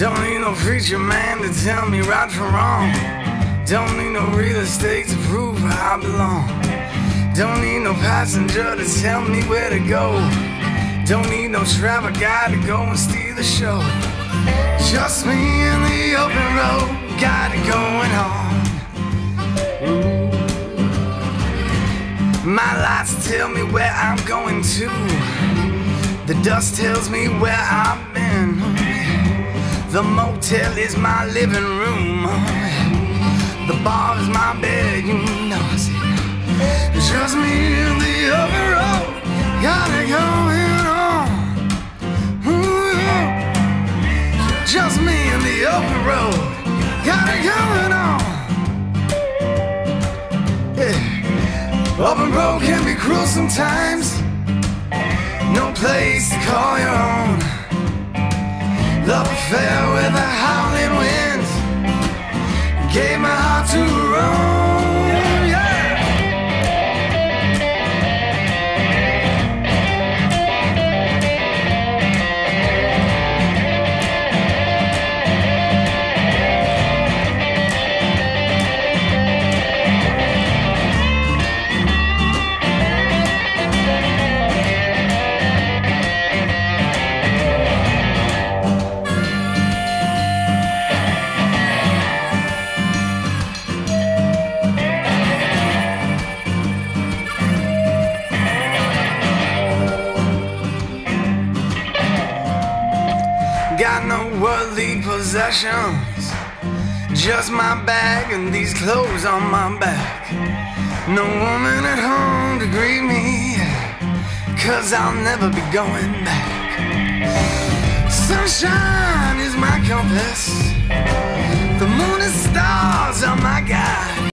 Don't need no preacher man to tell me right from wrong. Don't need no real estate to prove where I belong. Don't need no passenger to tell me where to go. Don't need no travel guy to go and steal the show. Just me in the open road, got it going on. My lights tell me where I'm going to. The dust tells me where I've been. The motel is my living room. The bar is my bed, you know I see. Just me in the open road, got it going on. Ooh, yeah. Just me in the open road, got it going on. Yeah. Open road can be cruel sometimes. No place to call your own. Love affair with the howling winds. Gave my heart to Rome, yeah. Got no worldly possessions, just my bag and these clothes on my back. No woman at home to greet me, 'cause I'll never be going back. Sunshine is my compass, the moon and stars are my guide.